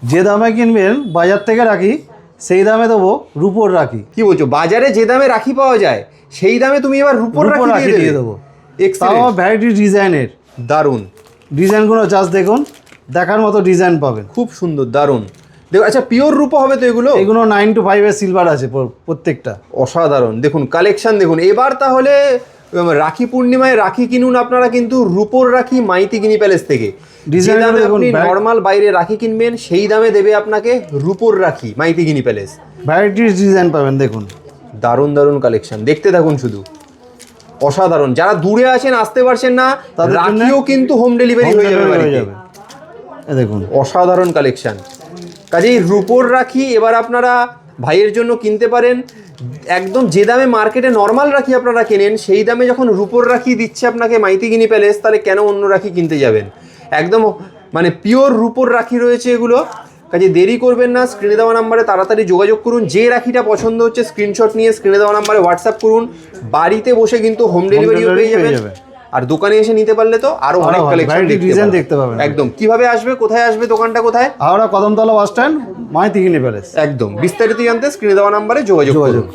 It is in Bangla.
যে দামে কিনবেন বাজার থেকে রাখি সেই দামে দেবো রূপোর রাখি। কি বলছো, বাজারে যে দামে রাখি পাওয়া যায় সেই দামে তুমি এবার রূপোর রাখি দিয়ে দেবো। তাও ভ্যারাইটি ডিজাইনের। দারুণ ডিজাইনগুলো জাস্ট দেখুন, দেখার মতো ডিজাইন পাবেন, খুব সুন্দর, দারুণ। দেখো, আচ্ছা পিওর রূপো হবে তো এগুলো? এগুলো 9 to 5 এর সিলভার আছে প্রত্যেকটা। অসাধারণ, দেখুন কালেকশন দেখুন। এবার তাহলে রাখি পূর্ণিমায় রাখি কিনুন আপনারা কিন্তু রূপোর রাখি মাইতিগিনি প্যালেস থেকে। যে দামে আপনি নর্মাল বাইরে রাখি কিনবেন সেই দামে দেবে আপনাকে রূপোর রাখি মাইতিগিনি প্যালেস। ভ্যারাইটি ডিজাইন পাবেন দেখুন, দারুণ দারুণ কালেকশন, দেখতে থাকুন শুধু, অসাধারণ। যারা দূরে আছেন, আসতে পারছেন না, তাদের রাখিও কিন্তু হোম ডেলিভারি হয়ে যাবে বাড়িতে। দেখুন অসাধারণ কালেকশন। কাজেই রূপোর রাখি এবার আপনারা ভাইয়ের জন্য কিনতে পারেন একদম যে দামে মার্কেটে নর্মাল রাখি আপনারা কেনেন সেই দামে যখন রূপোর রাখি দিচ্ছে আপনাকে মাইতিগিনি প্যালেস, তাহলে কেন অন্য রাখি কিনতে যাবেন? একদম মানে পিওর রূপোর রাখি রয়েছে এগুলো। কাজে দেরি করবেন না, স্ক্রিনে দেওয়া নাম্বারে তাড়াতাড়ি যোগাযোগ করুন। যে রাখিটা পছন্দ হচ্ছে স্ক্রিনশট নিয়ে স্ক্রিনে দেওয়া নাম্বারে হোয়াটসঅ্যাপ করুন। বাড়িতে বসে কিন্তু হোম ডেলিভারিও পেয়ে যাবেন। আর দোকানে এসে নিতে পারলে তো আরো অনেক কালেকশন দেখতে পাবেন। একদম কিভাবে আসবে, কোথায় আসবে, দোকানটা কোথায়? Howrah Kadamtala bus stand, Maitigini palace. একদম বিস্তারিত জানতে স্ক্রিনে দেওয়া নাম্বারে যোগাযোগ করুন।